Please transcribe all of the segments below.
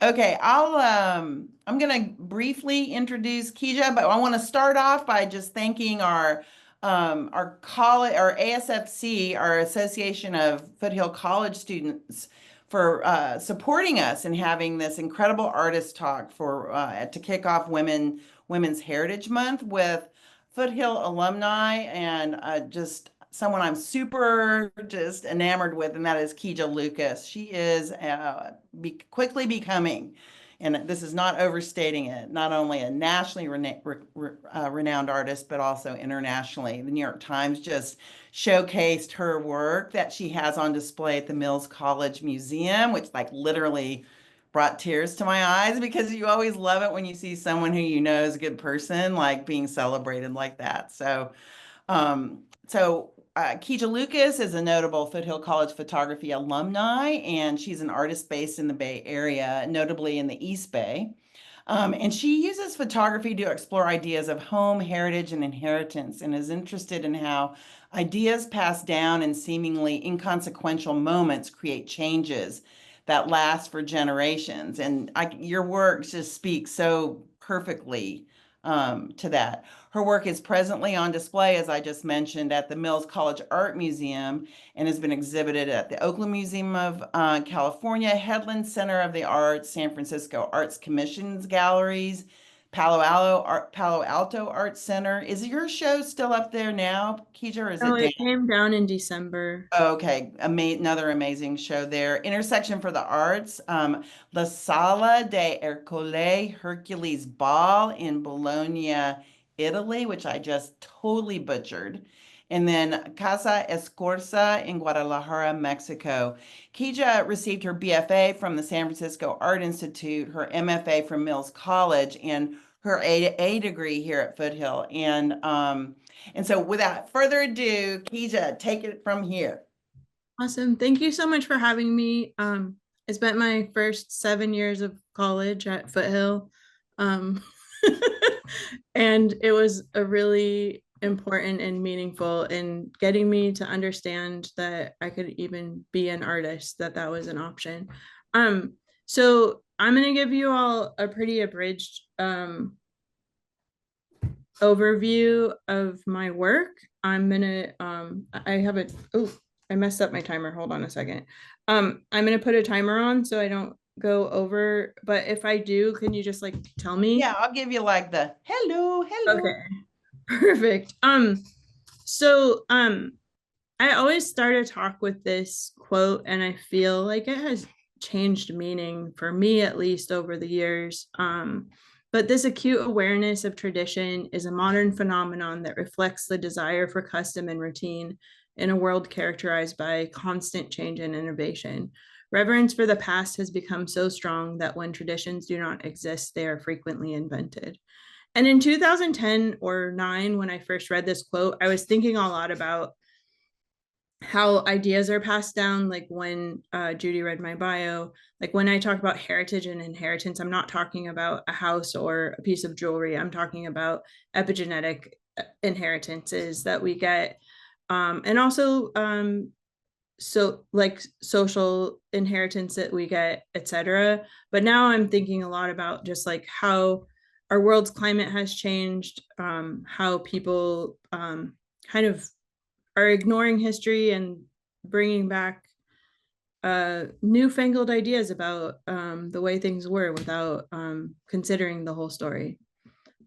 Okay, I'm gonna briefly introduce Kija, but I want to start off by just thanking our college, our ASFC, our Association of Foothill College Students, for supporting us and having this incredible artist talk for to kick off Women's Heritage Month with Foothill alumni and just someone I'm super just enamored with, and that is Kija Lucas. She is quickly becoming, and this is not overstating it, not only a nationally renowned artist, but also internationally. The New York Times just showcased her work that she has on display at the Mills College Museum, which like literally brought tears to my eyes because you always love it when you see someone who you know is a good person like being celebrated like that. Kija Lucas is a notable Foothill College photography alumni, and she's an artist based in the Bay Area, notably in the East Bay. And she uses photography to explore ideas of home, heritage, and inheritance, and is interested in how ideas passed down in seemingly inconsequential moments create changes that last for generations. And your work just speaks so perfectly to that. Her work is presently on display, as I just mentioned, at the Mills College Art Museum and has been exhibited at the Oakland Museum of California, Headland Center of the Arts, San Francisco Arts Commission's galleries, Palo Alto Art Center. Is your show still up there now, Kija, or is Oh, it down? it came down in December. Okay, another amazing show there. Intersection for the Arts, La Sala de Ercole Hercules Ball in Bologna, Italy, which I just totally butchered. And then Casa Escorza in Guadalajara, Mexico. Kija received her BFA from the San Francisco Art Institute, her MFA from Mills College, and her A degree here at Foothill. And so without further ado, Kija, take it from here. Awesome. Thank you so much for having me. I spent my first 7 years of college at Foothill. Um, and it was a really important and meaningful in getting me to understand that I could even be an artist, that was an option. So I'm going to give you all a pretty abridged overview of my work. I have I messed up my timer. Hold on a second. I'm gonna put a timer on so I don't go over, but if I do, can you just like tell me? Yeah, I'll give you like the hello, hello. Okay, perfect. So I always start a talk with this quote, and I feel like it has changed meaning for me, at least over the years. But this acute awareness of tradition is a modern phenomenon that reflects the desire for custom and routine in a world characterized by constant change and innovation. Reverence for the past has become so strong that when traditions do not exist, they are frequently invented. And in 2010 or 9, when I first read this quote, I was thinking a lot about how ideas are passed down. Like when Judy read my bio, like when I talk about heritage and inheritance, I'm not talking about a house or a piece of jewelry. I'm talking about epigenetic inheritances that we get, and also so like social inheritance that we get, etc. But now I'm thinking a lot about just like how our world's climate has changed, how people kind of are ignoring history and bringing back newfangled ideas about the way things were without considering the whole story.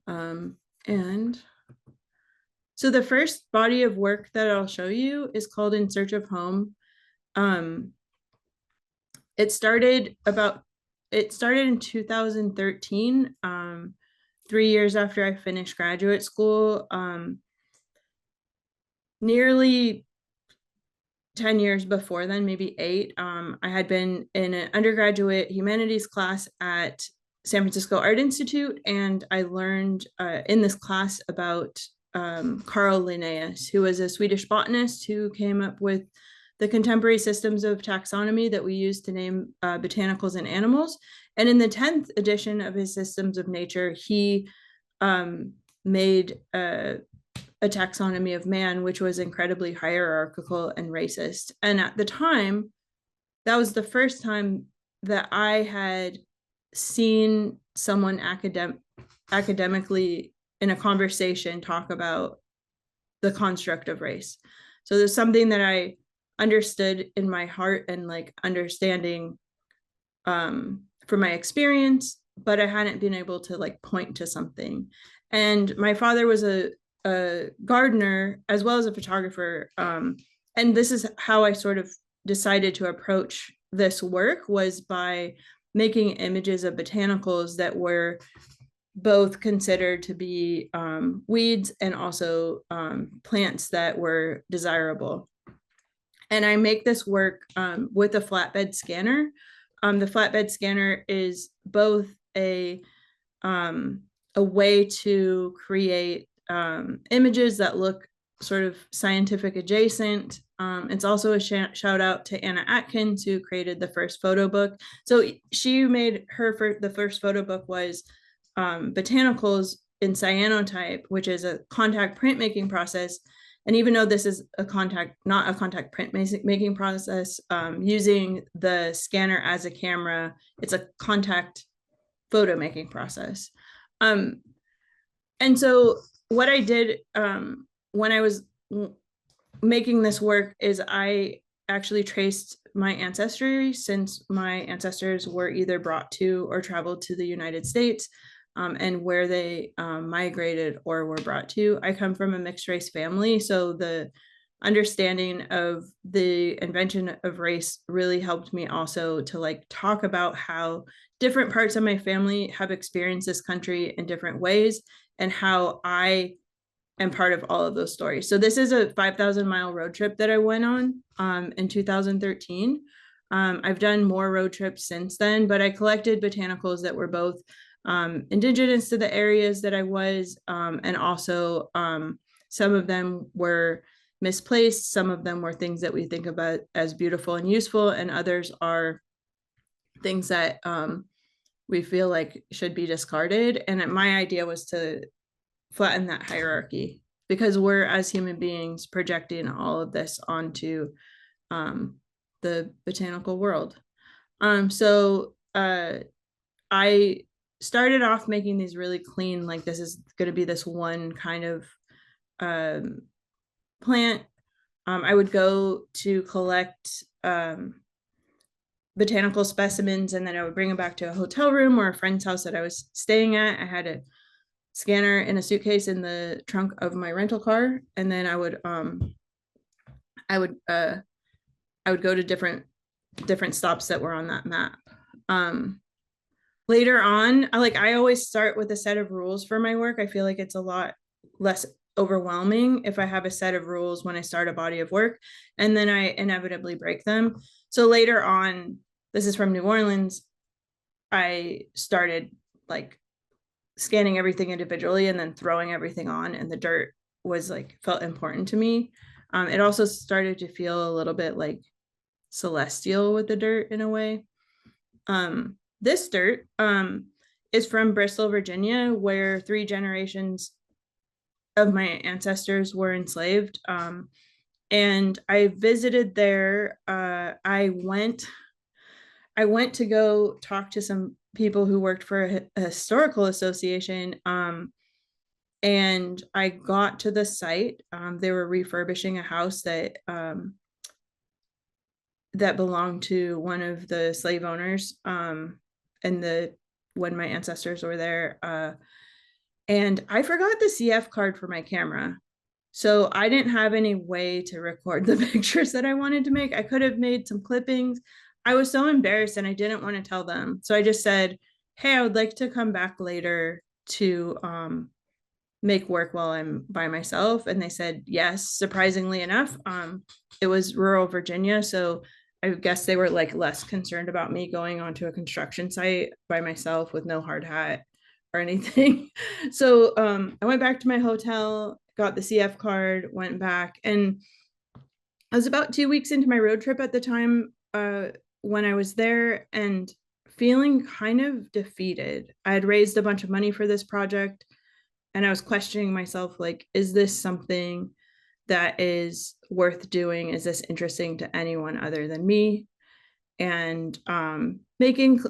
And so the first body of work that I'll show you is called In Search of Home. Um, it started about it started in 2013, 3 years after I finished graduate school. Nearly 10 years before then, maybe 8, I had been in an undergraduate humanities class at San Francisco Art Institute, and I learned in this class about Carl Linnaeus, who was a Swedish botanist who came up with the contemporary systems of taxonomy that we use to name botanicals and animals. And in the 10th edition of his Systems of Nature, he made a taxonomy of man, which was incredibly hierarchical and racist. And at the time, that was the first time that I had seen someone academically in a conversation talk about the construct of race. So there's something that I understood in my heart and like understanding from my experience, but I hadn't been able to like point to something. And my father was a gardener as well as a photographer. And this is how I sort of decided to approach this work, was by making images of botanicals that were both considered to be weeds and also plants that were desirable. And I make this work with a flatbed scanner. The flatbed scanner is both a way to create images that look sort of scientific adjacent. It's also a shout out to Anna Atkins, who created the first photo book. So she made the first photo book was botanicals in cyanotype, which is a contact printmaking process. And even though this is not a contact print making process, using the scanner as a camera, it's a contact photo making process. And so what I did when I was making this work is I actually traced my ancestry, since my ancestors were either brought to or traveled to the United States, and where they migrated or were brought to. I come from a mixed race family, so the understanding of the invention of race really helped me also to like talk about how different parts of my family have experienced this country in different ways, and how I am part of all of those stories. So this is a 5,000-mile road trip that I went on in 2013. I've done more road trips since then, but I collected botanicals that were both indigenous to the areas that I was, and also some of them were misplaced. Some of them were things that we think about as beautiful and useful, and others are things that we feel like should be discarded. And my idea was to flatten that hierarchy, because we're, as human beings, projecting all of this onto the botanical world. So I started off making these really clean, like this is going to be this one kind of plant. I would go to collect botanical specimens, and then I would bring them back to a hotel room or a friend's house that I was staying at. I had a scanner in a suitcase in the trunk of my rental car, and then I would go to different stops that were on that map. Later on, I always start with a set of rules for my work. I feel like it's a lot less overwhelming if I have a set of rules when I start a body of work, and then I inevitably break them. So later on, this is from New Orleans, I started like scanning everything individually and then throwing everything on, and the dirt was like felt important to me. It also started to feel a little bit like celestial with the dirt in a way. This dirt is from Bristol, Virginia, where 3 generations of my ancestors were enslaved. And I visited there. I went to go talk to some people who worked for a historical association. And I got to the site. They were refurbishing a house that belonged to one of the slave owners, when my ancestors were there. And I forgot the CF card for my camera. So I didn't have any way to record the pictures that I wanted to make. I could have made some clippings. I was so embarrassed and I didn't want to tell them. So I just said, hey, I would like to come back later to make work while I'm by myself. And they said, yes, surprisingly enough. It was rural Virginia. So I guess they were like less concerned about me going onto a construction site by myself with no hard hat or anything. So I went back to my hotel, got the CF card, went back, and I was about 2 weeks into my road trip at the time when I was there, and feeling kind of defeated. I had raised a bunch of money for this project, and I was questioning myself, like, is this something that is worth doing? Is this interesting to anyone other than me? and making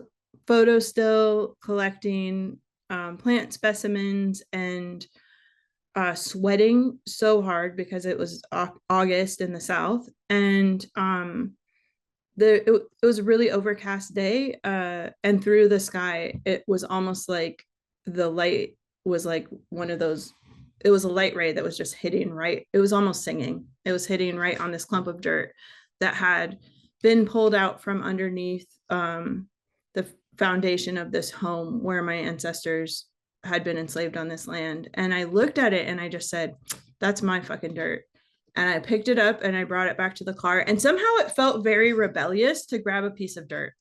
photos still, collecting plant specimens, and sweating so hard because it was August in the South. And it was a really overcast day, and through the sky, it was almost like the light was like one of those, it was a light ray that was just hitting right, it was almost singing, it was hitting right on this clump of dirt that had been pulled out from underneath the foundation of this home where my ancestors had been enslaved on this land. And I looked at it and I just said, that's my fucking dirt. And I picked it up and I brought it back to the car. And somehow it felt very rebellious to grab a piece of dirt.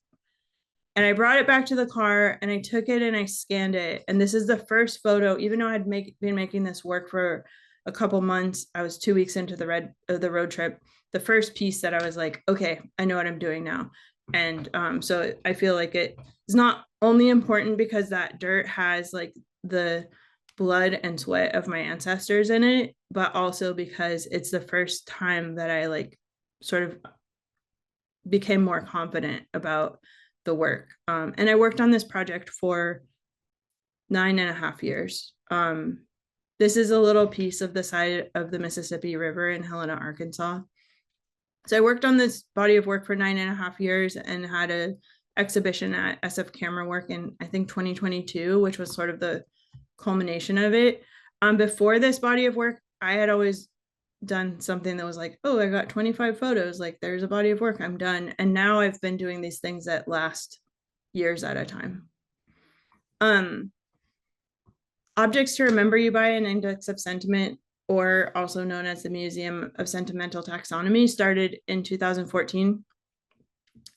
And I brought it back to the car and I took it and I scanned it. And this is the first photo, even though I had been making this work for a couple months. I was 2 weeks into the road trip. The first piece that I was like, okay, I know what I'm doing now. And so I feel like it is not only important because that dirt has like the blood and sweat of my ancestors in it, but also because it's the first time that I like sort of became more confident about the work. And I worked on this project for 9.5 years. This is a little piece of the side of the Mississippi River in Helena, Arkansas. So I worked on this body of work for 9.5 years and had an exhibition at SF Camera Work in, I think, 2022, which was sort of the culmination of it. Before this body of work, I had always done something that was like, oh, I got 25 photos, like there's a body of work, I'm done. And now I've been doing these things that last years at a time. Objects to Remember You by, an Index of Sentiment, or also known as the Museum of Sentimental Taxonomy, started in 2014.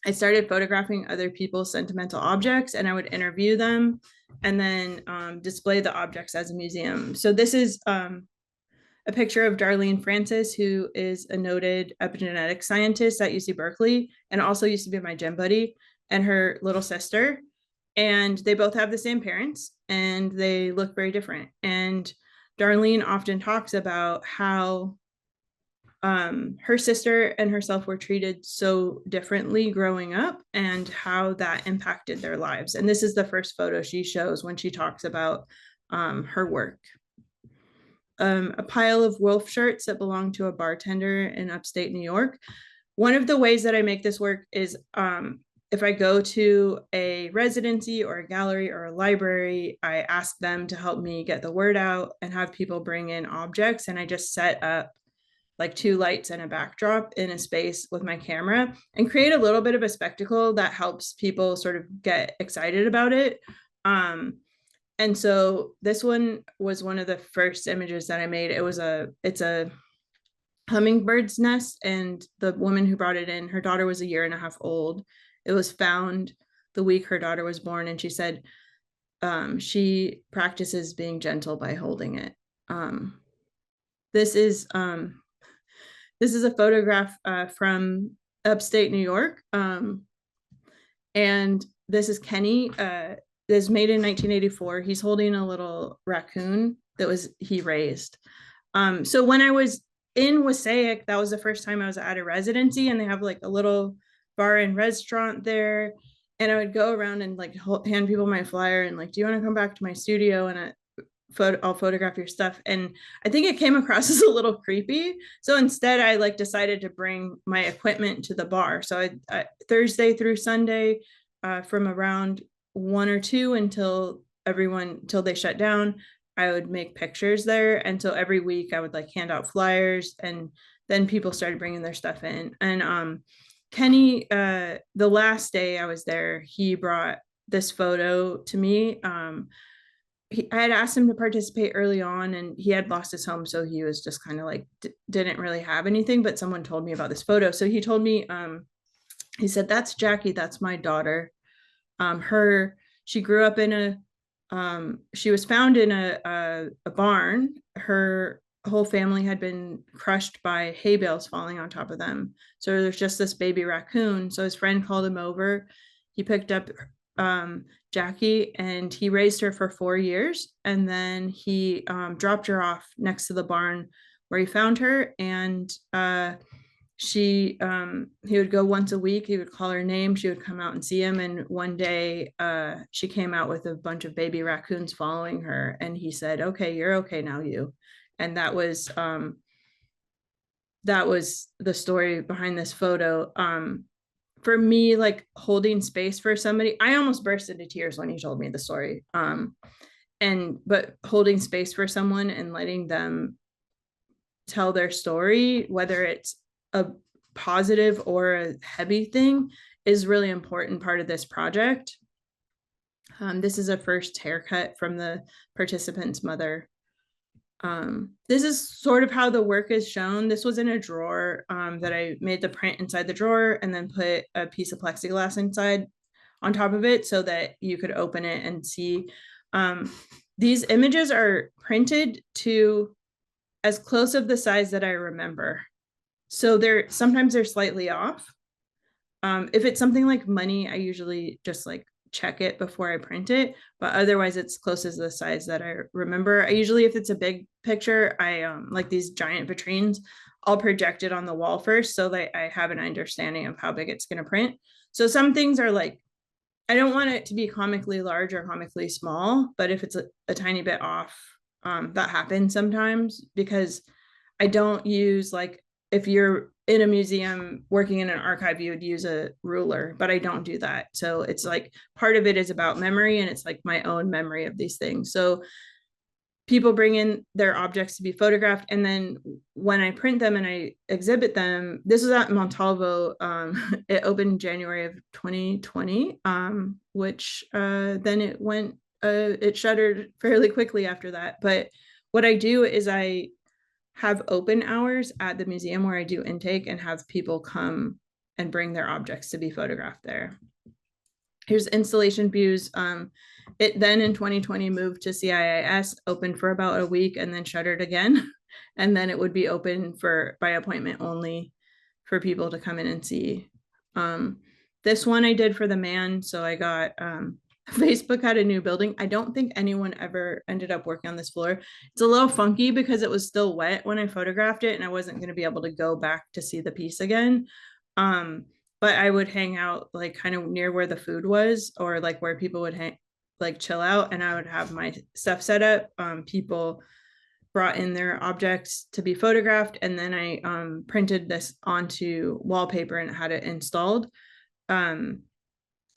I started photographing other people's sentimental objects and I would interview them and then display the objects as a museum. So this is a picture of Darlene Francis, who is a noted epigenetic scientist at UC Berkeley and also used to be my gym buddy, and her little sister. And they both have the same parents and they look very different. And Darlene often talks about how her sister and herself were treated so differently growing up and how that impacted their lives. And this is the first photo she shows when she talks about her work. A pile of wolf shirts that belong to a bartender in upstate New York. One of the ways that I make this work is if I go to a residency or a gallery or a library, I ask them to help me get the word out and have people bring in objects. And I just set up like 2 lights and a backdrop in a space with my camera and create a little bit of a spectacle that helps people sort of get excited about it. And so this one was one of the first images that I made. It's a hummingbird's nest, and the woman who brought it in, her daughter was 1.5 years old. It was found the week her daughter was born, and she said she practices being gentle by holding it. This is a photograph from upstate New York, and this is Kenny. This was made in 1984. He's holding a little raccoon that he raised. So when I was in Wassaic, that was the first time I was at a residency, and they have like a little bar and restaurant there. And I would go around and like hand people my flyer and like, do you want to come back to my studio and I'll photograph your stuff? And I think it came across as a little creepy. So instead I like decided to bring my equipment to the bar. So I Thursday through Sunday from around 1 or 2 until they shut down, I would make pictures there. And so every week I would like hand out flyers, and then people started bringing their stuff in. And Kenny, the last day I was there, he brought this photo to me. I had asked him to participate early on, and he had lost his home, so he was just kind of like didn't really have anything, but someone told me about this photo. So he told me, he said, that's Jackie, that's my daughter. She grew up in she was found in a barn. Her whole family had been crushed by hay bales falling on top of them. So there's just this baby raccoon. So his friend called him over. He picked up Jackie and he raised her for 4 years. And then he dropped her off next to the barn where he found her. And he would go once a week. He would call her name. She would come out and see him. And one day, she came out with a bunch of baby raccoons following her. And he said, "Okay, you're okay now, you." And that was the story behind this photo. For me, like holding space for somebody, I almost burst into tears when he told me the story. But holding space for someone and letting them tell their story, whether it's a positive or a heavy thing, is really important part of this project. This is a first haircut from the participant's mother. This is sort of how the work is shown. This was in a drawer that I made the print inside the drawer and then put a piece of plexiglass inside on top of it so that you could open it and see. These images are printed to as close of the size that I remember. So sometimes they're slightly off. If it's something like money, I usually just like check it before I print it, but otherwise it's close as the size that I remember. I usually, if it's a big picture, I like these giant vitrines, I'll project it on the wall first so that I have an understanding of how big it's going to print. So some things are like, I don't want it to be comically large or comically small, but if it's a tiny bit off, that happens sometimes because I don't use, like, if you're in a museum working in an archive, you would use a ruler, but I don't do that. So it's like part of it is about memory, and it's like my own memory of these things. So people bring in their objects to be photographed, and then when I print them and I exhibit them, this was at Montalvo. It opened in January of 2020, which then it shuttered fairly quickly after that. But what I do is I have open hours at the museum where I do intake and have people come and bring their objects to be photographed there. Here's installation views. It then in 2020 moved to CIIS, opened for about a week and then shuttered again. And then it would be open by appointment only for people to come in and see. This one I did for the man. So I got, Facebook had a new building. I don't think anyone ever ended up working on this floor. It's a little funky because it was still wet when I photographed it and I wasn't going to be able to go back to see the piece again. But I would hang out like kind of near where the food was, or like where people would like chill out, and I would have my stuff set up. People brought in their objects to be photographed, and then I printed this onto wallpaper and had it installed.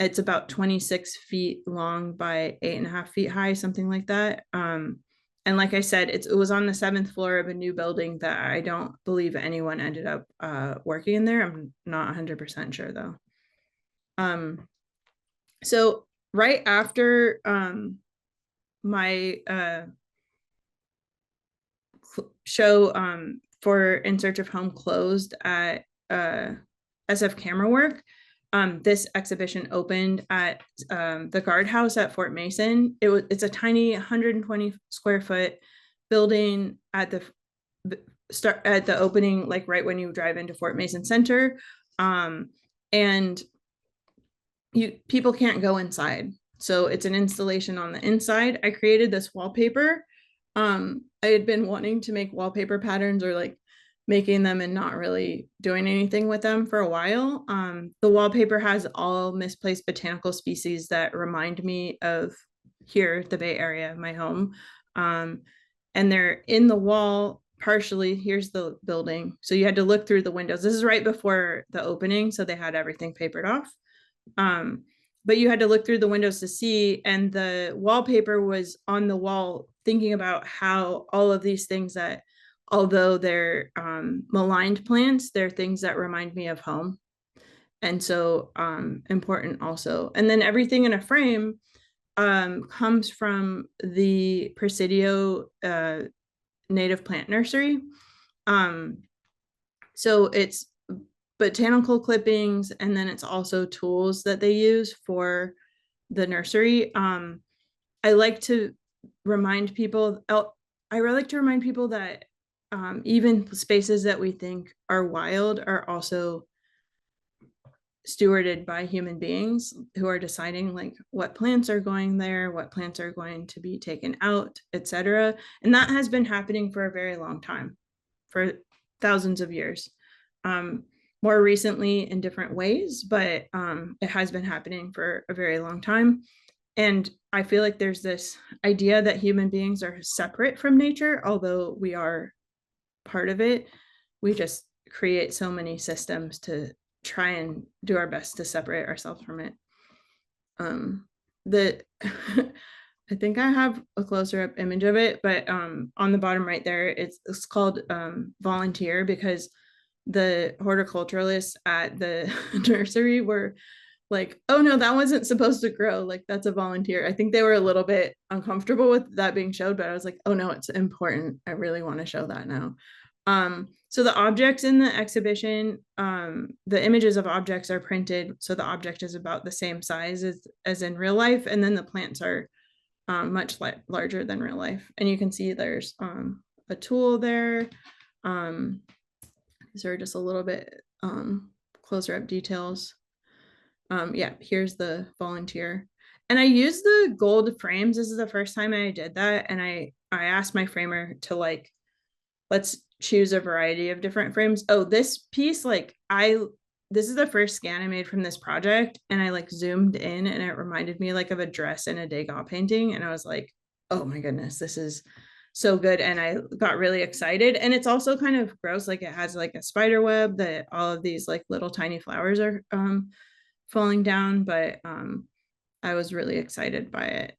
It's about 26 feet long by 8.5 feet high, something like that. And like I said, it was on the 7th floor of a new building that I don't believe anyone ended up working in there. I'm not 100% sure though. So right after my show for In Search of Home closed at SF Camera Work, this exhibition opened at the guardhouse at Fort Mason. It's a tiny 120 square foot building at the opening, like right when you drive into Fort Mason Center, and people can't go inside. So it's an installation on the inside. I created this wallpaper. I had been wanting to make wallpaper patterns, or like making them and not really doing anything with them for a while. The wallpaper has all misplaced botanical species that remind me of here, the Bay Area, my home. And they're in the wall partially. Here's the building. So you had to look through the windows. This is right before the opening, so they had everything papered off. But you had to look through the windows to see, and the wallpaper was on the wall thinking about how all of these things that, although they're maligned plants, they're things that remind me of home. And so important also. And then everything in a frame comes from the Presidio native plant nursery. So it's botanical clippings, and then it's also tools that they use for the nursery. I like to remind people, that even spaces that we think are wild are also stewarded by human beings who are deciding like what plants are going there, what plants are going to be taken out, etc. And that has been happening for a very long time, for thousands of years. more recently in different ways, but it has been happening for a very long time. And I feel like there's this idea that human beings are separate from nature, although we are part of it. We just create so many systems to try and do our best to separate ourselves from it. The I think I have a closer up image of it, but on the bottom right there, it's called volunteer, because the horticulturalists at the nursery were like, oh no, that wasn't supposed to grow. Like, that's a volunteer. I think they were a little bit uncomfortable with that being showed, but I was like, oh no, it's important. I really want to show that now. So the objects in the exhibition, the images of objects are printed. So the object is about the same size as in real life. And then the plants are much larger than real life. And you can see there's a tool there. These are just a little bit closer up details. Yeah, here's the volunteer. And I use the gold frames. This is the first time I did that. And I asked my framer to like, let's choose a variety of different frames. Oh, this piece, like this is the first scan I made from this project. And I like zoomed in and it reminded me like of a dress in a Degas painting. And I was like, oh my goodness, this is so good. And I got really excited. And it's also kind of gross. Like, it has like a spider web that all of these like little tiny flowers are falling down, but I was really excited by it.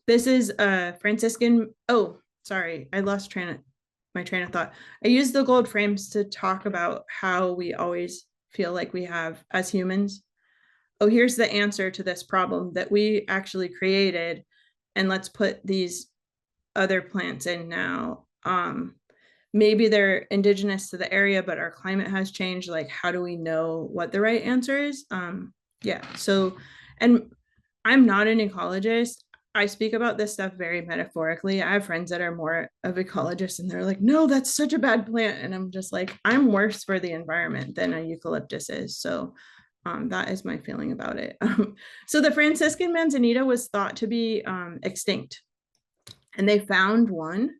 This is a Franciscan. Oh, sorry, I lost my train of thought. I use the gold frames to talk about how we always feel like we have as humans. Oh, here's the answer to this problem that we actually created, and let's put these other plants in now. Maybe they're indigenous to the area, but our climate has changed. Like, how do we know what the right answer is? Yeah, so, and I'm not an ecologist. I speak about this stuff very metaphorically. I have friends that are more of ecologists and they're like, no, that's such a bad plant. And I'm just like, I'm worse for the environment than a eucalyptus is. So that is my feeling about it. So the Franciscan manzanita was thought to be extinct. And they found one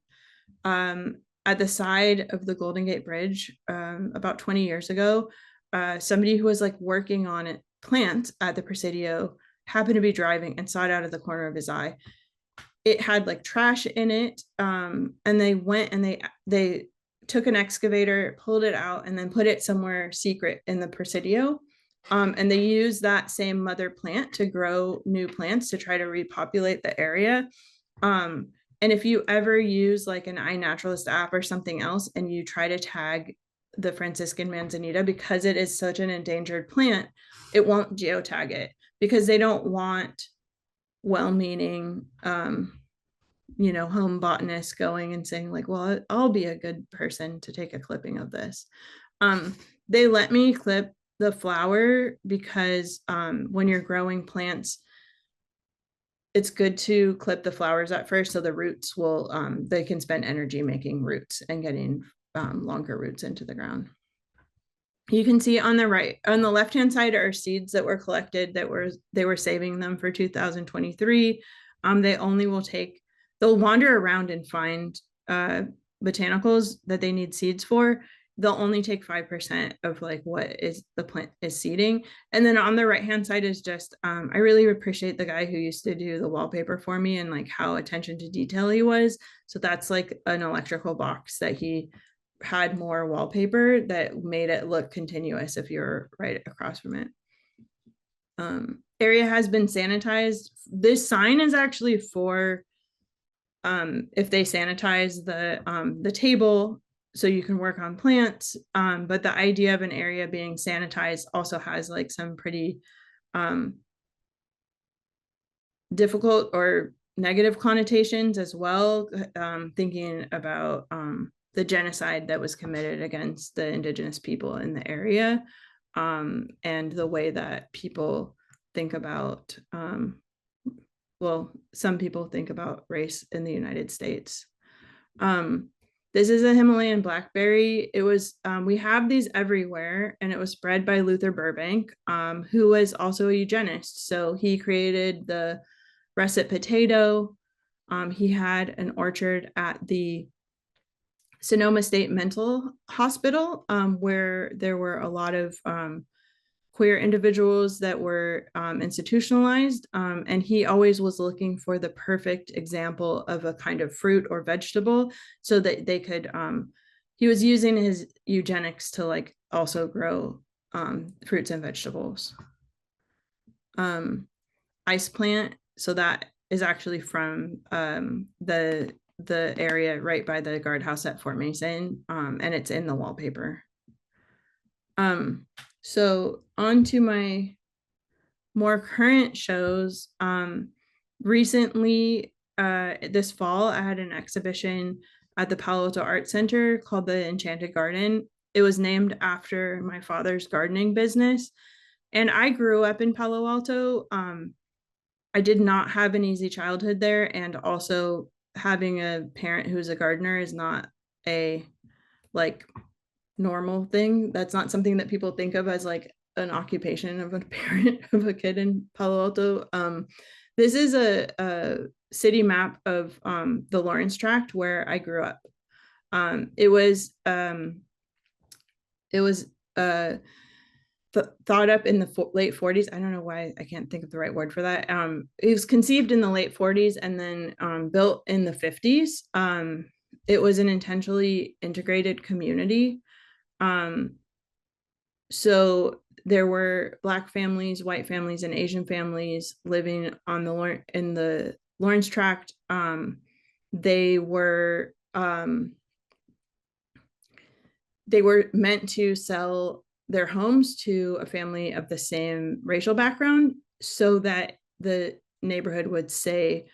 at the side of the Golden Gate Bridge about 20 years ago. Somebody who was like working on it, plants at the Presidio, happened to be driving and saw it out of the corner of his eye. It had like trash in it, and they went and they took an excavator, pulled it out, and then put it somewhere secret in the Presidio. And they used that same mother plant to grow new plants to try to repopulate the area. And if you ever use like an iNaturalist app or something else and you try to tag the Franciscan manzanita, because it is such an endangered plant, it won't geotag it, because they don't want well-meaning home botanists going and saying like, well, I'll be a good person to take a clipping of this. They let me clip the flower because when you're growing plants, it's good to clip the flowers at first, so the roots will they can spend energy making roots and getting longer roots into the ground. You can see on the right, on the left hand side are seeds that were collected that they were saving them for 2023. They only will they'll wander around and find botanicals that they need seeds for. They'll only take 5% of like what is the plant is seeding. And then on the right hand side is just I really appreciate the guy who used to do the wallpaper for me and like how attention to detail he was. So that's like an electrical box that he had more wallpaper that made it look continuous if you're right across from it. Area has been sanitized. This sign is actually for if they sanitize the table so you can work on plants. But the idea of an area being sanitized also has like some pretty difficult or negative connotations as well. Thinking about the genocide that was committed against the indigenous people in the area, and the way that people think about, some people think about race in the United States. This is a Himalayan blackberry. It was, we have these everywhere, and it was bred by Luther Burbank, who was also a eugenist. So he created the russet potato. He had an orchard at the Sonoma State Mental Hospital, where there were a lot of queer individuals that were institutionalized. And he always was looking for the perfect example of a kind of fruit or vegetable so that they could, he was using his eugenics to like also grow fruits and vegetables. Ice plant, so that is actually from the area right by the guardhouse at Fort Mason, and it's in the wallpaper. So on to my more current shows. Recently, this fall, I had an exhibition at the Palo Alto Art Center called the Enchanted Garden. It was named after my father's gardening business. And I grew up in Palo Alto. I did not have an easy childhood there. And also having a parent who's a gardener is not a like normal thing. That's not something that people think of as like an occupation of a parent of a kid in Palo Alto. This is a city map of the Lawrence Tract where I grew up. It was thought up in the late 40s. I don't know why I can't think of the right word for that. It was conceived in the late 40s and then built in the 50s. It was an intentionally integrated community. So there were Black families, white families, and Asian families living on in the Lawrence Tract. They were meant to sell their homes to a family of the same racial background so that the neighborhood would stay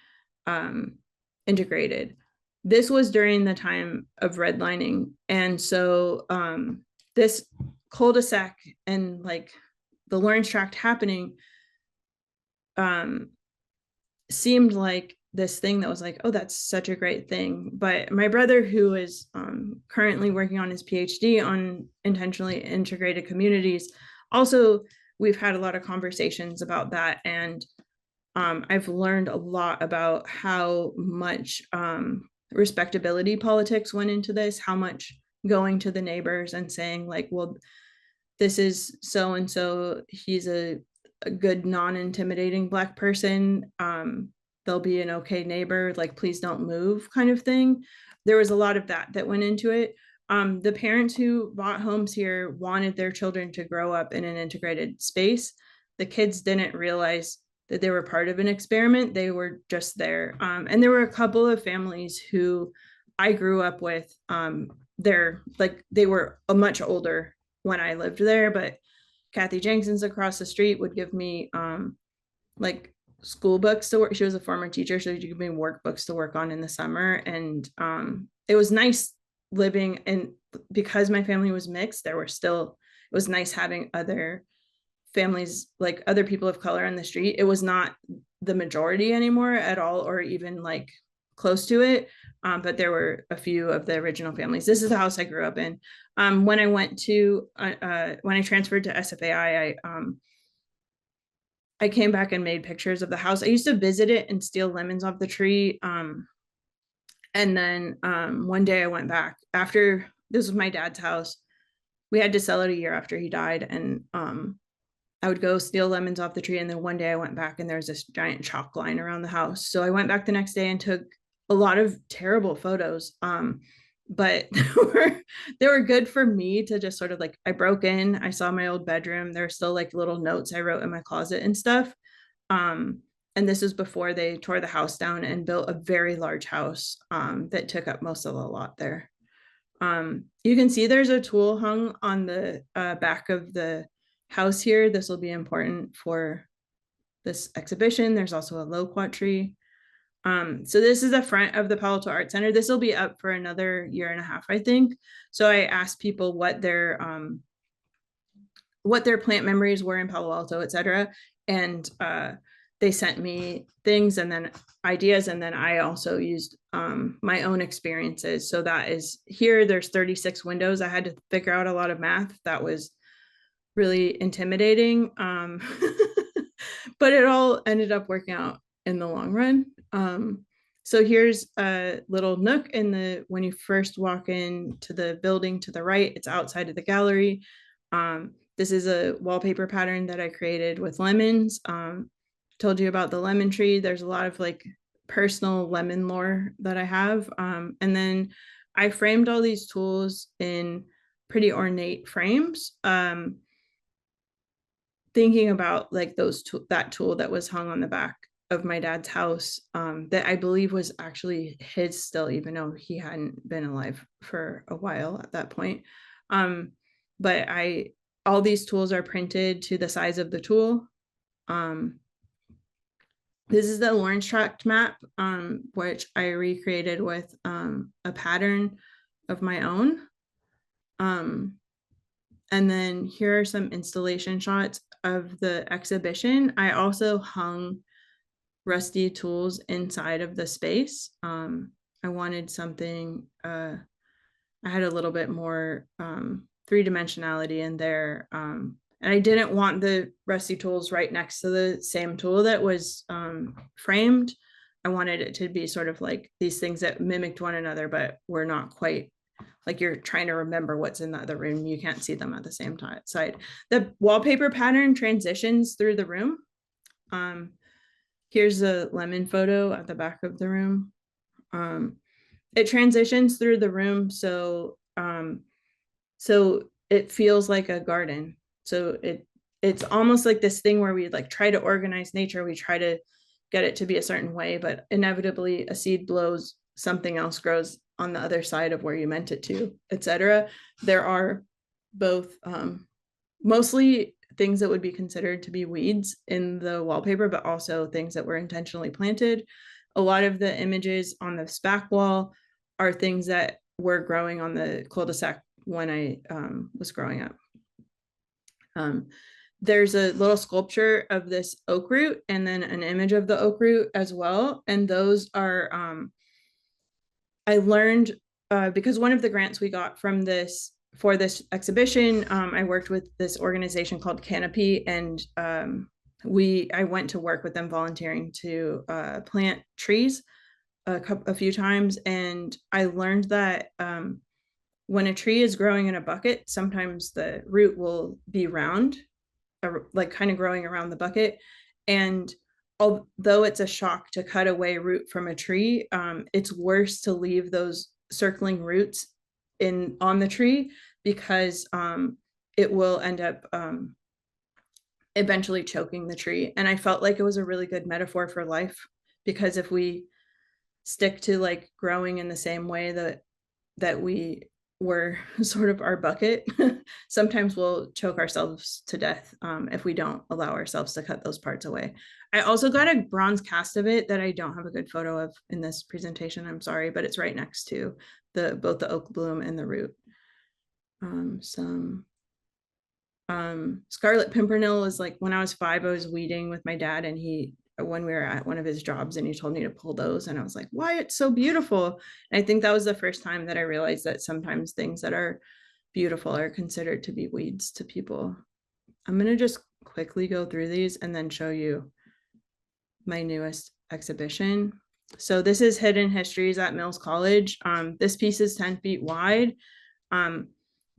integrated. This was during the time of redlining. And so this cul-de-sac and like the Lawrence Tract happening seemed like this thing that was like, oh, that's such a great thing. But my brother, who is currently working on his PhD on intentionally integrated communities, also, we've had a lot of conversations about that. And I've learned a lot about how much respectability politics went into this, how much going to the neighbors and saying like, well, this is so-and-so, he's a good non-intimidating Black person. They'll be an okay neighbor, like please don't move kind of thing. There was a lot of that went into it. The parents who bought homes here wanted their children to grow up in an integrated space. The kids didn't realize that they were part of an experiment. They were just there. And there were a couple of families who I grew up with. They were much older when I lived there, but Kathy Jenkson's across the street would give me like school books to work. She was a former teacher, so she'd give me workbooks to work on in the summer. And it was nice living, and because my family was mixed, it was nice having other families, like other people of color on the street. It was not the majority anymore at all, or even like close to it. But there were a few of the original families. This is the house I grew up in. When I transferred to SFAI, I came back and made pictures of the house. I used to visit it and steal lemons off the tree. And then one day I went back after this was my dad's house. We had to sell it a year after he died. And I would go steal lemons off the tree. And then one day I went back and there was this giant chalk line around the house. So I went back the next day and took a lot of terrible photos. But they were good for me to just sort of like, I broke in, I saw my old bedroom. There were still like little notes I wrote in my closet and stuff. And this was before they tore the house down and built a very large house that took up most of the lot there. You can see there's a tool hung on the back of the house here. This will be important for this exhibition. There's also a loquat tree. So this is the front of the Palo Alto Art Center. This will be up for another year and a half, I think. So I asked people what their plant memories were in Palo Alto, et cetera. And they sent me things and then ideas. And then I also used my own experiences. So that is here, there's 36 windows. I had to figure out a lot of math. That was really intimidating. But it all ended up working out in the long run. So here's a little nook in the, when you first walk into the building to the right, it's outside of the gallery. This is a wallpaper pattern that I created with lemons. Told you about the lemon tree. There's a lot of like personal lemon lore that I have. And then I framed all these tools in pretty ornate frames. Thinking about like that tool that was hung on the back of my dad's house, that I believe was actually his still, even though he hadn't been alive for a while at that point. But all these tools are printed to the size of the tool. This is the Lawrence tract map, which I recreated with a pattern of my own. And then here are some installation shots of the exhibition. I also hung rusty tools inside of the space. I wanted something, I had a little bit more three-dimensionality in there. And I didn't want the rusty tools right next to the same tool that was framed. I wanted it to be sort of like these things that mimicked one another, but were not quite like you're trying to remember what's in the other room. You can't see them at the same side. The wallpaper pattern transitions through the room. Here's a lemon photo at the back of the room. It transitions through the room, so it feels like a garden. So it's almost like this thing where we like try to organize nature. We try to get it to be a certain way, but inevitably a seed blows, something else grows on the other side of where you meant it to, etc. There are both mostly things that would be considered to be weeds in the wallpaper, but also things that were intentionally planted. A lot of the images on this back wall are things that were growing on the cul-de-sac when I was growing up. There's a little sculpture of this oak root and then an image of the oak root as well. And those are, I learned because one of the grants we got from this for this exhibition, I worked with this organization called Canopy, and I went to work with them volunteering to plant trees a few times. And I learned that when a tree is growing in a bucket, sometimes the root will be round, like kind of growing around the bucket. And although it's a shock to cut away root from a tree, it's worse to leave those circling roots on the tree, because it will end up eventually choking the tree. And I felt like it was a really good metaphor for life, because if we stick to like growing in the same way that we were sort of our bucket, sometimes we'll choke ourselves to death if we don't allow ourselves to cut those parts away. I also got a bronze cast of it that I don't have a good photo of in this presentation, I'm sorry, but it's right next to both the oak bloom and the root. Some Scarlet Pimpernel is like, when I was 5, I was weeding with my dad, and when we were at one of his jobs, and he told me to pull those, and I was like, why, it's so beautiful. And I think that was the first time that I realized that sometimes things that are beautiful are considered to be weeds to people. I'm going to just quickly go through these and then show you my newest exhibition. So this is Hidden Histories at Mills College. This piece is 10 feet wide.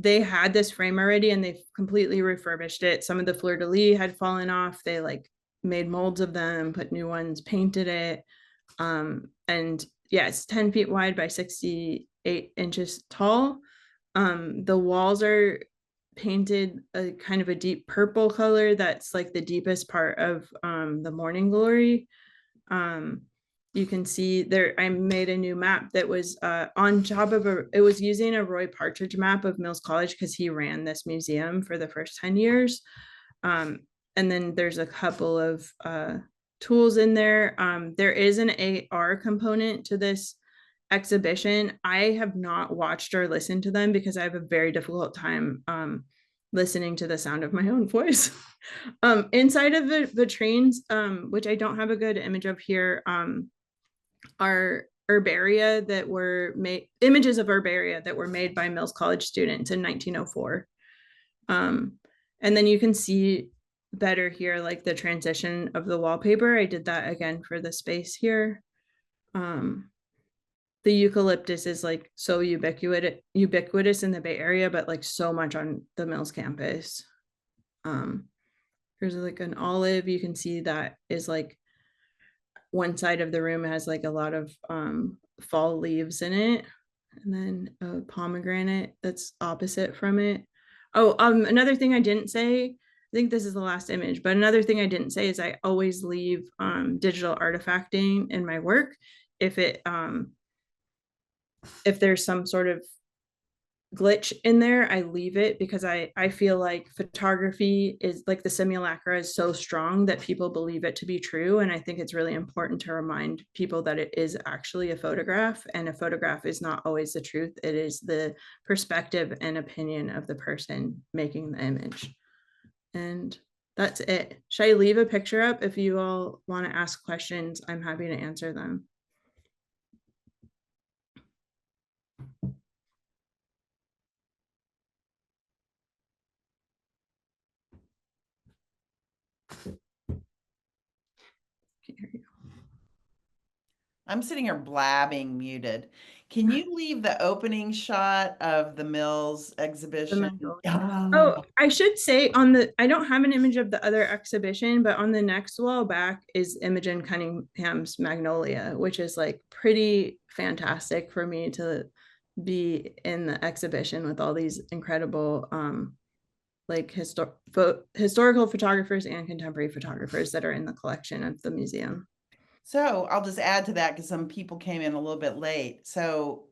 They had this frame already and they've completely refurbished it. Some of the fleur-de-lis had fallen off. They like made molds of them, put new ones, painted it. And yeah, it's 10 feet wide by 68 inches tall. The walls are painted a kind of a deep purple color. That's like the deepest part of the morning glory. You can see there, I made a new map that was on top of it was using a Roy Partridge map of Mills College, because he ran this museum for the first 10 years. And then there's a couple of tools in there. There is an AR component to this exhibition. I have not watched or listened to them because I have a very difficult time listening to the sound of my own voice. Inside of the vitrines, which I don't have a good image of here, are herbaria that were made, images of herbaria that were made by Mills College students in 1904. And then you can see better here, like the transition of the wallpaper. I did that again for the space here. The eucalyptus is like so ubiquitous in the Bay Area, but like so much on the Mills campus. There's like an olive, you can see that is like one side of the room has like a lot of fall leaves in it, and then a pomegranate that's opposite from it. Oh, another thing I didn't say, I think this is the last image, but another thing I didn't say is I always leave digital artifacting in my work if it if there's some sort of glitch in there, I leave it because I feel like photography is like the simulacra is so strong that people believe it to be true, and I think it's really important to remind people that it is actually a photograph, and a photograph is not always the truth. It is the perspective and opinion of the person making the image. And that's it. Should I leave a picture up? If you all want to ask questions, I'm happy to answer them. Here you go. I'm sitting here blabbing muted. Can you leave the opening shot of the Mills exhibition? Oh, I should say on the, I don't have an image of the other exhibition, but on the next wall back is Imogen Cunningham's Magnolia, which is like pretty fantastic for me to be in the exhibition with all these incredible like historical photographers and contemporary photographers that are in the collection of the museum. So I'll just add to that because some people came in a little bit late. So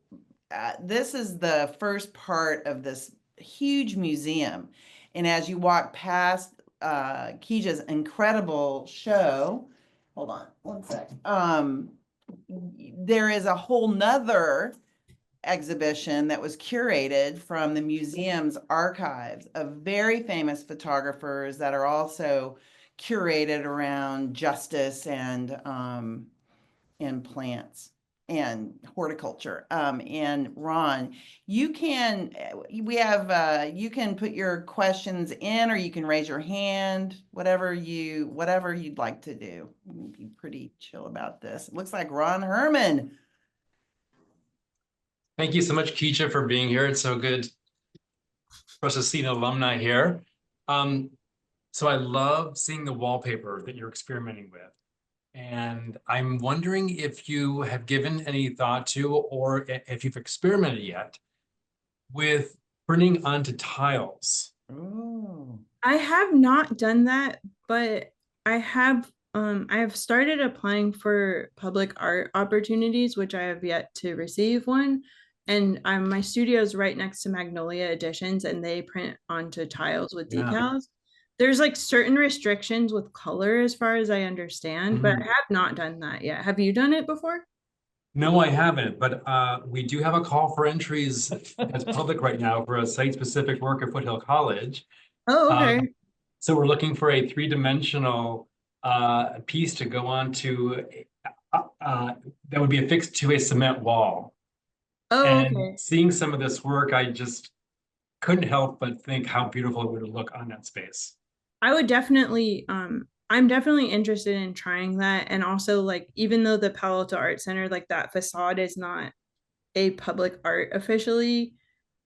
this is the first part of this huge museum. And as you walk past Kija's incredible show, hold on one sec. There is a whole nother exhibition that was curated from the museum's archives of very famous photographers that are also curated around justice and plants and horticulture. And Ron, you can, we have, you can put your questions in, or you can raise your hand, whatever you'd like to do. Be pretty chill about this. It looks like Ron Herman. Thank you so much, Kija, for being here. It's so good for us to see an alumni here. So I love seeing the wallpaper that you're experimenting with. And I'm wondering if you have given any thought to, or if you've experimented yet with printing onto tiles. Ooh. I have not done that, but I have started applying for public art opportunities, which I have yet to receive one. And my studio is right next to Magnolia Editions, and they print onto tiles with decals. There's like certain restrictions with color as far as I understand, but I have not done that yet. Have you done it before? No, I haven't, but we do have a call for entries that's public right now for a site-specific work at Foothill College. Oh, okay. So we're looking for a three-dimensional piece to go on to that would be affixed to a cement wall. Oh, and okay. seeing some of this work, I just couldn't help but think how beautiful it would look on that space. I would definitely, I'm definitely interested in trying that. And also, like, even though the Palo Alto Art Center, like that facade is not a public art officially,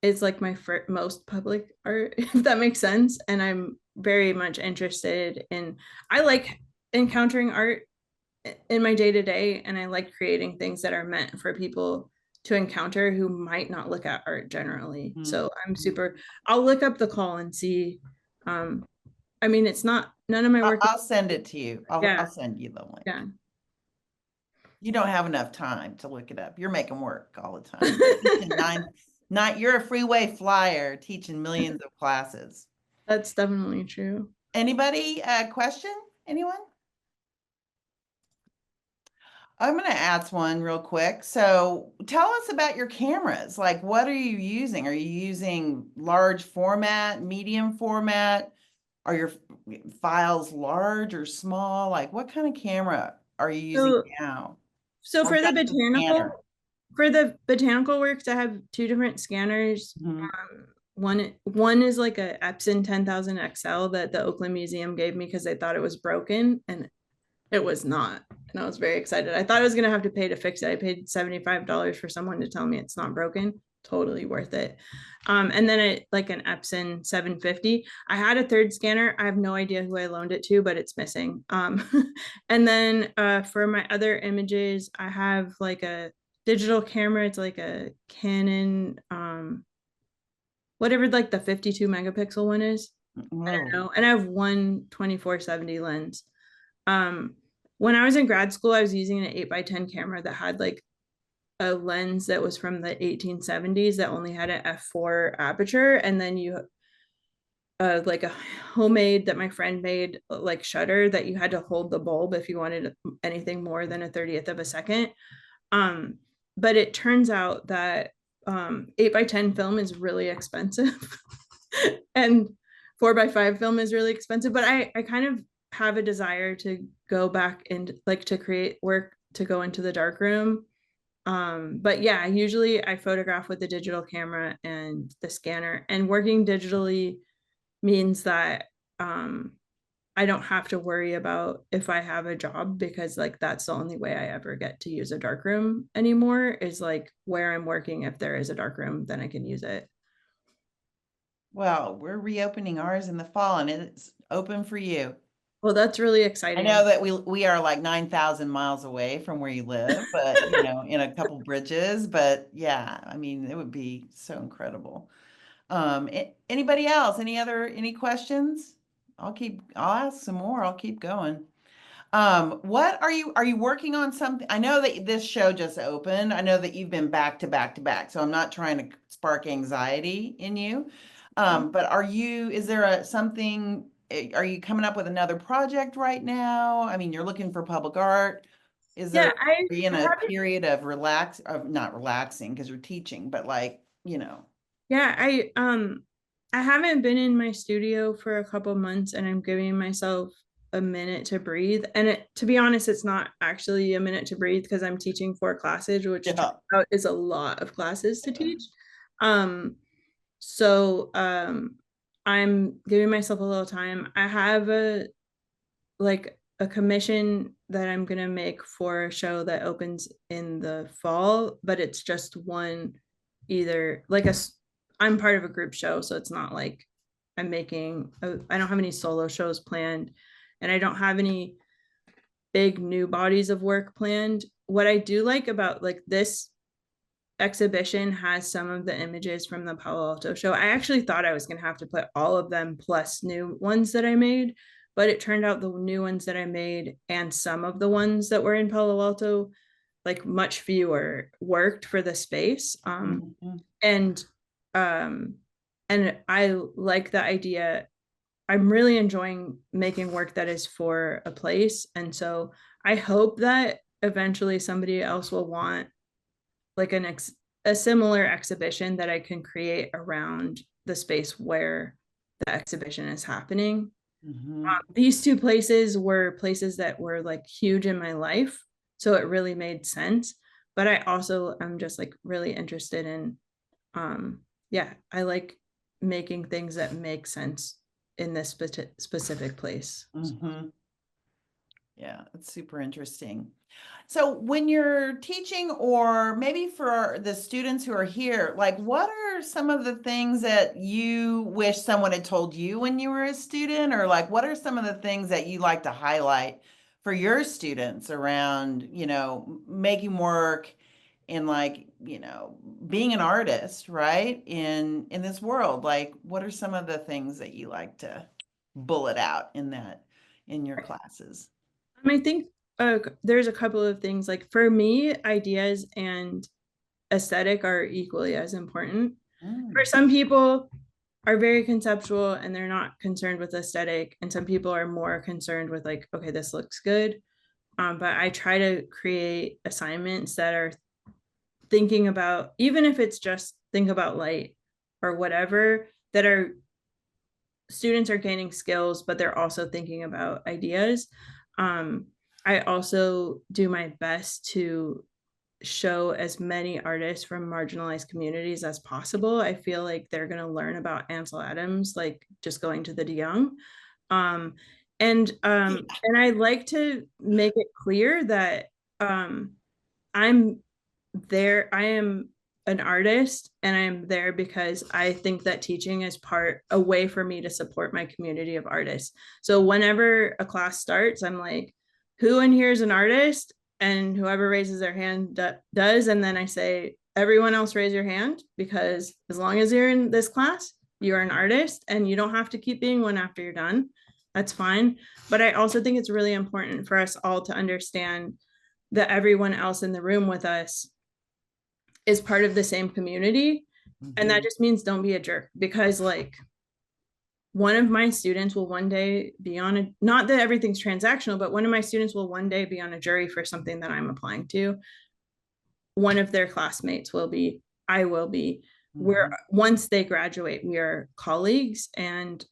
it's like my most public art, if that makes sense. And I'm very much interested in, I like encountering art in my day to day, and I like creating things that are meant for people to encounter who might not look at art generally. So I'm super, I'll look up the call and see. I mean, it's not, none of my work. I'll send it to you. Yeah. I'll send you the link. Yeah. You don't have enough time to look it up. You're making work all the time. You're a freeway flyer teaching millions of classes. That's definitely true. Anybody, question? Anyone? I'm going to ask one real quick. So tell us about your cameras. Like, what are you using? Are you using large format, medium format? Are your files large or small? Like, what kind of camera are you using now? So for the botanical works, I have two different scanners. One is like a Epson 10,000 XL that the Oakland Museum gave me because they thought it was broken, and it was not. And I was very excited. I thought I was going to have to pay to fix it. I paid $75 for someone to tell me it's not broken. Totally worth it. And then it like an Epson 750. I had a third scanner. I have no idea who I loaned it to, but it's missing. And then for my other images, I have like a digital camera. It's like a Canon, whatever like the 52 megapixel one is. I don't know. And I have one 24-70 lens. When I was in grad school, I was using an 8x10 camera that had like a lens that was from the 1870s that only had an f4 aperture, and then you like a homemade that my friend made like shutter that you had to hold the bulb if you wanted anything more than a 30th of a second. But it turns out that 8x10 film is really expensive and 4x5 film is really expensive, but I kind of have a desire to go back and like to create work to go into the darkroom. But yeah, usually I photograph with the digital camera and the scanner, and working digitally means that I don't have to worry about if I have a job, because like that's the only way I ever get to use a darkroom anymore is like where I'm working. If there is a darkroom, then I can use it. Well, we're reopening ours in the fall and it's open for you. Well, that's really I exciting. know that we are like 9,000 miles away from where you live, but you know, in a couple bridges, but yeah, I mean, it would be so incredible. Anybody else? Any questions? I'll ask some more. I'll keep going. What are you working on something? I know that this show just opened. I know that you've been back to back to back, so I'm not trying to spark anxiety in you. But is there something, are you coming up with another project right now? I mean, you're looking for public art. Yeah, Are you in a period of not relaxing because you're teaching, but like, you know. yeah, I haven't been in my studio for a couple months, and I'm giving myself a minute to breathe. And to be honest, it's not actually a minute to breathe because I'm teaching 4 classes, which Yeah. is a lot of classes to teach. Um, so I'm giving myself a little time. I have a commission that I'm gonna make for a show that opens in the fall, but it's just one, either like I'm part of a group show, so it's not like I don't have any solo shows planned, and I don't have any big new bodies of work planned. What I do like about like this exhibition has some of the images from the Palo Alto show. I actually thought I was going to have to put all of them plus new ones that I made, but it turned out the new ones that I made and some of the ones that were in Palo Alto, like much fewer, worked for the space. And I like the idea. I'm really enjoying making work that is for a place, and so I hope that eventually somebody else will want like a similar exhibition that I can create around the space where the exhibition is happening. These two places were places that were like huge in my life, so it really made sense. But I also am just like really interested in, yeah, I like making things that make sense in this specific place. Yeah, it's super interesting. So when you're teaching, or maybe for the students who are here, like what are some of the things that you wish someone had told you when you were a student? Or like what are some of the things that you like to highlight for your students around, you know, making work and like, you know, being an artist, right? In this world, like what are some of the things that you like to bullet out in your classes? I think there's a couple of things. Like for me, ideas and aesthetic are equally as important. For some people are very conceptual and they're not concerned with aesthetic, and some people are more concerned with like, okay, this looks good. But I try to create assignments that are thinking about, even if it's just think about light or whatever, that are students are gaining skills, but they're also thinking about ideas. I also do my best to show as many artists from marginalized communities as possible. I feel like they're going to learn about Ansel Adams, like just going to the DeYoung. And I like to make it clear that I'm there, I am an artist, and I am there because I think that teaching is a way for me to support my community of artists. So whenever a class starts, I'm like, who in here is an artist? And whoever raises their hand does. And then I say, everyone else raise your hand, because as long as you're in this class, you are an artist, and you don't have to keep being one after you're done. That's fine. But I also think it's really important for us all to understand that everyone else in the room with us is part of the same community. And that just means don't be a jerk, because like one of my students will one day be on a, not that everything's transactional, but one of my students will one day be on a jury for something that I'm applying to. One of their classmates will be, I will be. We're, once they graduate, we are colleagues. And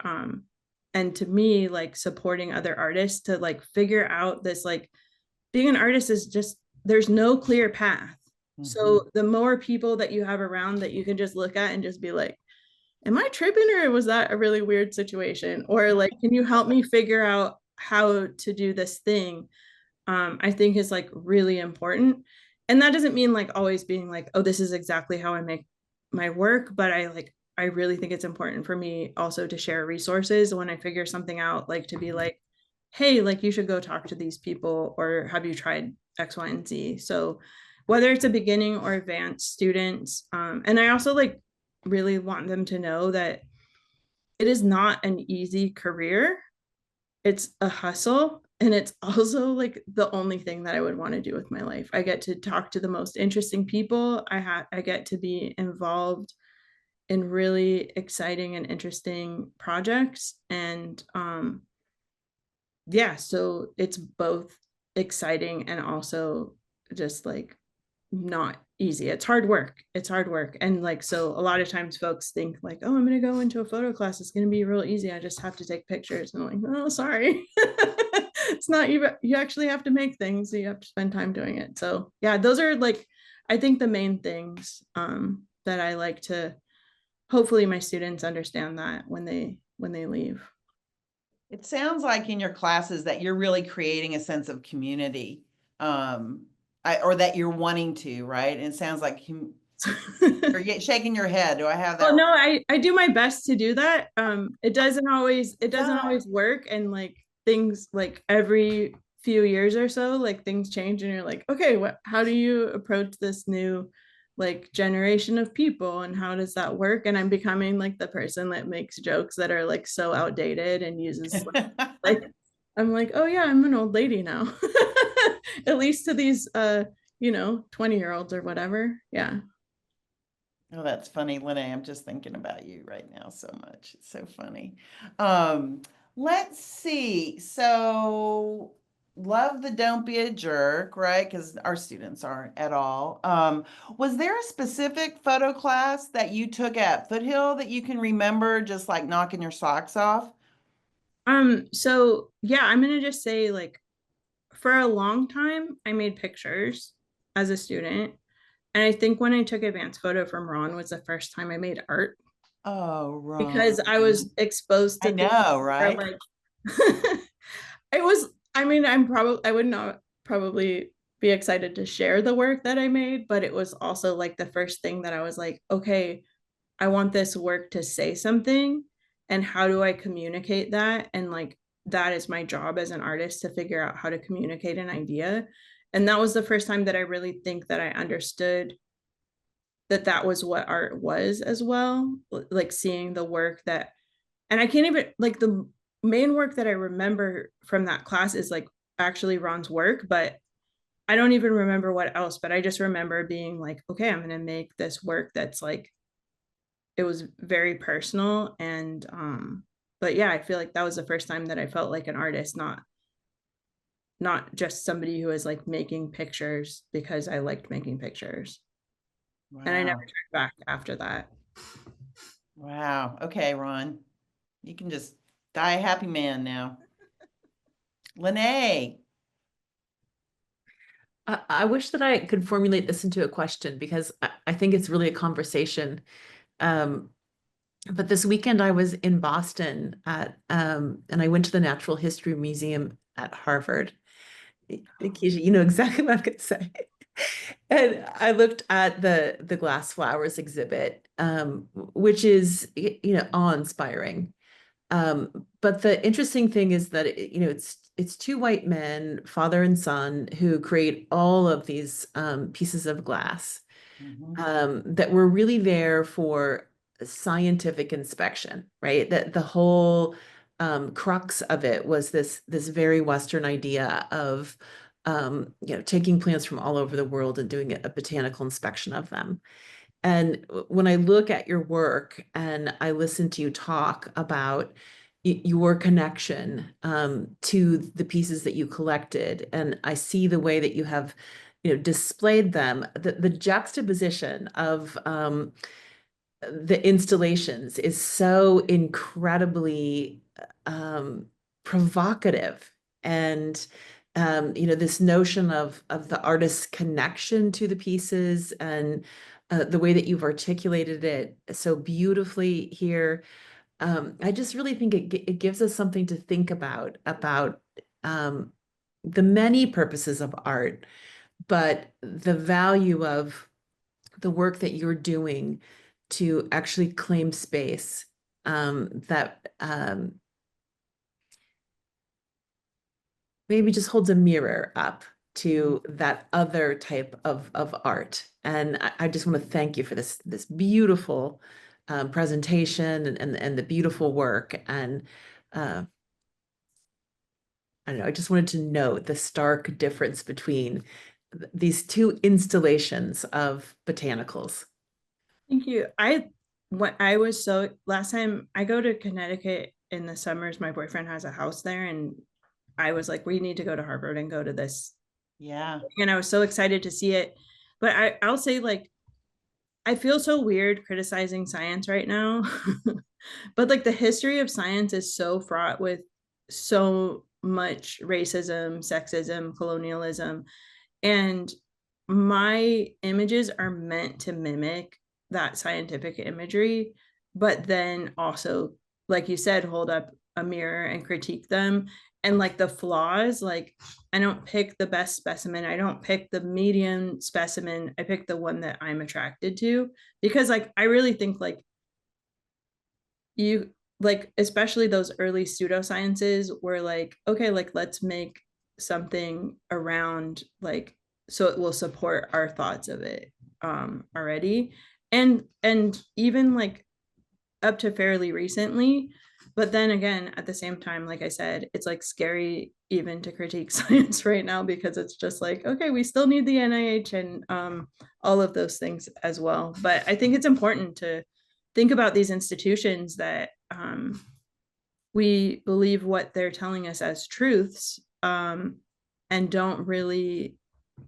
to me, like supporting other artists to like figure out this, like being an artist is just, there's no clear path. So the more people that you have around that you can just look at and just be like, am I tripping, or was that a really weird situation? Or like, can you help me figure out how to do this thing? I think is like really important. And that doesn't mean like always being like, oh, this is exactly how I make my work. But I really think it's important for me also to share resources when I figure something out, like to be like, hey, like you should go talk to these people, or have you tried X, Y, and Z? So whether it's a beginning or advanced students, and I also like really want them to know that it is not an easy career. It's a hustle, and it's also like the only thing that I would want to do with my life. I get to talk to the most interesting people. I get to be involved in really exciting and interesting projects. And yeah, so it's both exciting and also just like not easy. It's hard work. It's hard work. And like, so a lot of times folks think like, oh, I'm going to go into a photo class. It's going to be real easy. I just have to take pictures. And I'm like, oh, sorry. It's not, you actually have to make things. So you have to spend time doing it. So yeah, those are like, I think the main things that I like to, hopefully my students understand that when they leave. It sounds like in your classes that you're really creating a sense of community, or that you're wanting to, right? And it sounds like you're shaking your head. Do I have that? Oh no, I do my best to do that. It doesn't always work, and like things like every few years or so, like things change, and you're like, okay, how do you approach this new like generation of people, and how does that work? And I'm becoming like the person that makes jokes that are like so outdated and uses like I'm like, oh yeah, I'm an old lady now. At least to these 20-year-olds or whatever. Yeah. Oh, that's funny, Lene. I'm just thinking about you right now so much. It's so funny. Let's see. So love the don't be a jerk, right? Because our students aren't at all. Was there a specific photo class that you took at Foothill that you can remember just like knocking your socks off? So yeah, I'm gonna just say like for a long time I made pictures as a student. And I think when I took advanced photo from Ron was the first time I made art, Oh, Ron. because I was exposed to I know, right? like it was, I mean, I would not probably be excited to share the work that I made, but it was also like the first thing that I was like, okay, I want this work to say something, and how do I communicate that? And like that is my job as an artist, to figure out how to communicate an idea. And that was the first time that I really think that I understood that that was what art was as well, like seeing the work that, and I can't even like, the main work that I remember from that class is like actually Ron's work, but I don't even remember what else. But I just remember being like, okay, I'm gonna make this work that's like, it was very personal. And but yeah, I feel like that was the first time that I felt like an artist, not just somebody who was like making pictures because I liked making pictures. Wow. And I never turned back after that. Wow. Okay, Ron. You can just die a happy man now. Lene. I wish that I could formulate this into a question, because I think it's really a conversation. But this weekend I was in Boston and I went to the Natural History Museum at Harvard. Kija, you know exactly what I'm going to say. And I looked at the glass flowers exhibit, which is, awe-inspiring. But the interesting thing is that it's two white men, father and son, who create all of these pieces of glass that were really there for scientific inspection, right? That the whole crux of it was this very Western idea of taking plants from all over the world and doing a botanical inspection of them. And when I look at your work and I listen to you talk about your connection to the pieces that you collected, and I see the way that you have, displayed them, the juxtaposition of the installations is so incredibly provocative. And this notion of the artist's connection to the pieces and the way that you've articulated it so beautifully here. I just really think it gives us something to think about the many purposes of art, but the value of the work that you're doing to actually claim space that maybe just holds a mirror up to that other type of art. And I just want to thank you for this beautiful presentation and the beautiful work. And I don't know, I just wanted to note the stark difference between these two installations of botanicals. Thank you. Last time I go to Connecticut in the summers, my boyfriend has a house there, and I was like, we need to go to Harvard and go to this. Yeah. And I was so excited to see it. But I'll say, like, I feel so weird criticizing science right now. But like the history of science is so fraught with so much racism, sexism, colonialism. And my images are meant to mimic that scientific imagery, but then also, like you said, hold up a mirror and critique them. And like the flaws, like I don't pick the best specimen, I don't pick the medium specimen, I pick the one that I'm attracted to. Because like I really think like you, like especially those early pseudosciences were like, okay, like let's make something around, like, so it will support our thoughts of it already. And even like up to fairly recently. But then again, at the same time, like I said, it's like scary even to critique science right now, because it's just like, okay, we still need the NIH and all of those things as well. But I think it's important to think about these institutions that we believe what they're telling us as truths, and don't really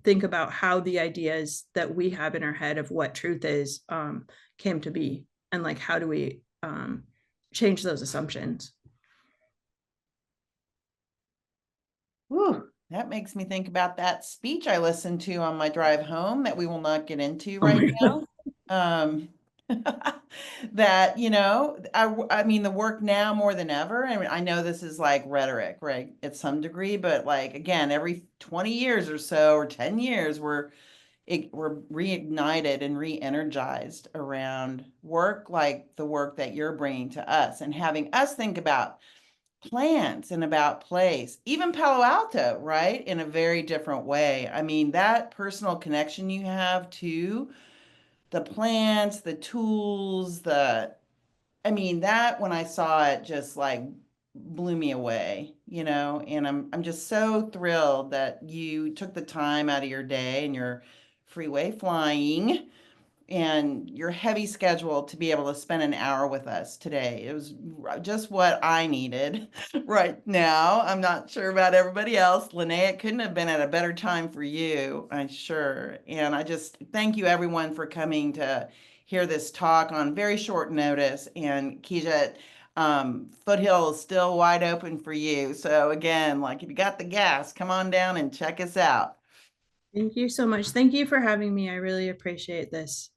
think about how the ideas that we have in our head of what truth is came to be, and like how do we change those assumptions. Whew, that makes me think about that speech I listened to on my drive home that we will not get into right now. That, I mean, the work now more than ever. I mean, I know this is like rhetoric, right, at some degree, but like, again, every 20 years or so, or 10 years, we're reignited and re-energized around work like the work that you're bringing to us and having us think about plants and about place, even Palo Alto, right, in a very different way. I mean, that personal connection you have to the plants, the tools, I mean, that when I saw it just like blew me away, and I'm just so thrilled that you took the time out of your day and your freeway flying and your heavy schedule to be able to spend an hour with us today. It was just what I needed right now. I'm not sure about everybody else. Linnea, it couldn't have been at a better time for you, I'm sure. And I just thank you everyone for coming to hear this talk on very short notice. And Kija, Foothill is still wide open for you. So again, like if you got the gas, come on down and check us out. Thank you so much. Thank you for having me. I really appreciate this.